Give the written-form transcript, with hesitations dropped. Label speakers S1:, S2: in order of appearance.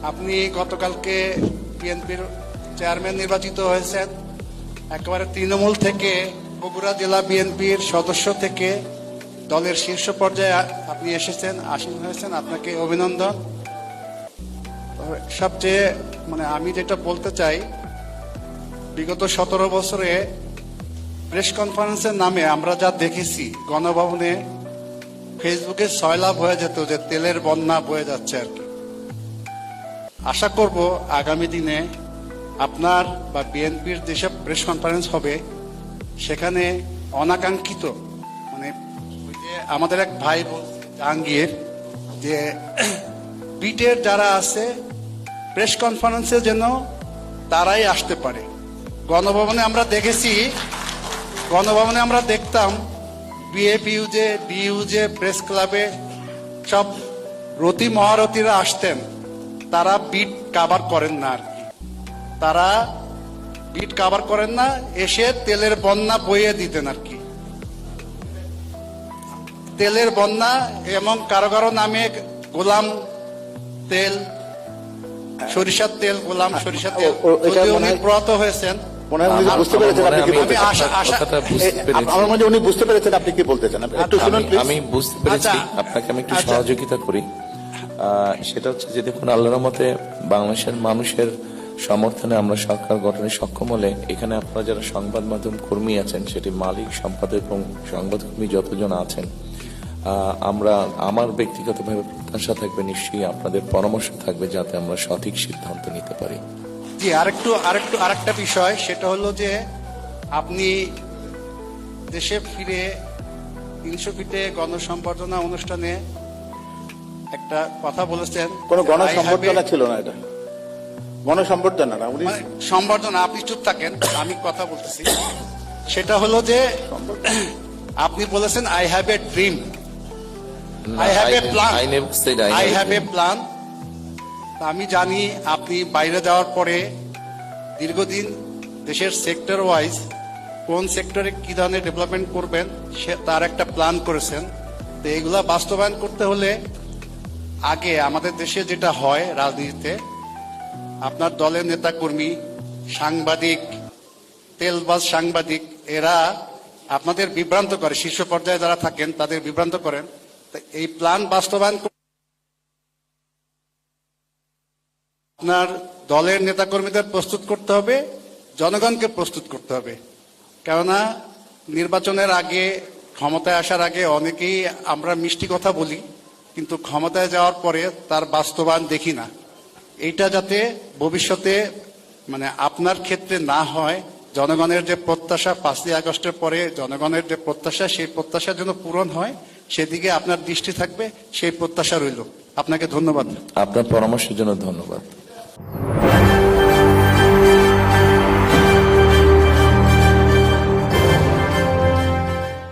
S1: আপনি গতকালকে বিএনপির চেয়ারম্যান নির্বাচিত হয়েছেন। একেবারে তৃণমূল থেকে বগুড়া জেলা বিএনপির সদস্য থেকে দলের শীর্ষ পর্যায়ে আপনি এসেছেন, আসীন হয়েছেন। আপনাকে অভিনন্দন। সবচেয়ে আমি যেটা বলতে চাই, বিগত 17 বছরে প্রেস কনফারেন্সের নামে আমরা যা দেখেছি, গণভবনে ফেসবুকে সয়লাভ হয়ে যেত যে তেলের বন্যা বয়ে যাচ্ছে আর কি। আশা করব আগামী দিনে আপনার বা বিএনপির যেসব প্রেস কনফারেন্স হবে সেখানে অনাকাঙ্ক্ষিত ওই যে আমাদের এক ভাই জাহাঙ্গীর যে বিটের যারা আছে প্রেস কনফারেন্সে যেন তারাই আসতে পারে। গণভবনে আমরা দেখতাম বিইউজে প্রেস ক্লাবে সব রতি মহারথীরা আসতেন, তারা বিট কাভার করেন না আর কি। তারা বিট কাভার করেন না, এসে তেলের বন্যা বইয়ে দিতেন আর কি। তেলের বন্যা এবং কারো কারো নামে গোলাম তেল, সরিষার তেল, গোলাম সরিষার তেল, উনি প্রয়াত হয়েছেন।
S2: উনি বুঝতে পেরেছেন আপনি কি বলতে চান, একটু শুনুন।
S3: আমি বুঝতে পেরেছি, আপনাকে আমি একটু সহযোগিতা করি। সেটা হচ্ছে যে দেখুন, আল্লাহর রহমতে বাংলাদেশের মানুষের সমর্থনে আমরা সরকার গঠনে সক্ষম হলে এখানে আপনারা যারা সংবাদ মাধ্যম কর্মী আছেন, সেটি মালিক, সম্পাদক এবং সংবাদকর্মী যতজন আছেন, আমার ব্যক্তিগতভাবে প্রত্যাশা থাকবে, নিশ্চয়ই আপনাদের পরামর্শ থাকবে যাতে আমরা সঠিক সিদ্ধান্ত নিতে পারি।
S1: জি, আরেকটা বিষয়, সেটা হলো যে আপনি দেশে ফিরে 300 ফিটে গণসম্বর্ধনা অনুষ্ঠানে একটা কথা বলেছেন।
S2: কোন গণসম্বর্ধনা ছিল না, এটা গণসম্বর্ধনা না, উনি
S1: সম্বর্ধনা। আপনি চুপ থাকেন, আমি কথা বলতেছি। সেটা হলো যে আপনি বলেছেন I have a dream, I have a plan. আমি জানি আপনি বাইরে যাওয়ার পরে দীর্ঘদিন দেশের সেক্টর ওয়াইজ কোন সেক্টরে কি ধরনের ডেভেলপমেন্ট করবেন তার একটা প্ল্যান করেছেন। তো এগুলা বাস্তবায়ন করতে হলে আগে আমাদের দেশে যেটা হয় রাজনীতিতে, আপনার দলের নেতা কর্মী, সাংবাদিক, তেলবাজ সাংবাদিক, এরা আপনাদের বিভ্রান্ত করে, শীর্ষ পর্যায়ে যারা থাকেন তাদের বিভ্রান্ত করেন। এই প্ল্যান বাস্তবায়ন আপনার দলের নেতাকর্মীদের প্রস্তুত করতে হবে, জনগণকে প্রস্তুত করতে হবে। কেননা নির্বাচনের আগে, ক্ষমতায় আসার আগে অনেকেই আমরা মিষ্টি কথা বলি, কিন্তু ক্ষমতায় যাওয়ার পরে তার বাস্তবায়ন দেখি না। এইটা যাতে ভবিষ্যতে আপনার ক্ষেত্রে না হয়, জনগণের যে প্রত্যাশা 5ই আগস্টের পরে জনগণের যে প্রত্যাশা, সেই প্রত্যাশা যেন পূরণ হয়, সেদিকে আপনার দৃষ্টি থাকবে, সেই প্রত্যাশা রইল। আপনাকে ধন্যবাদ।
S3: আপনার পরামর্শের জন্য ধন্যবাদ।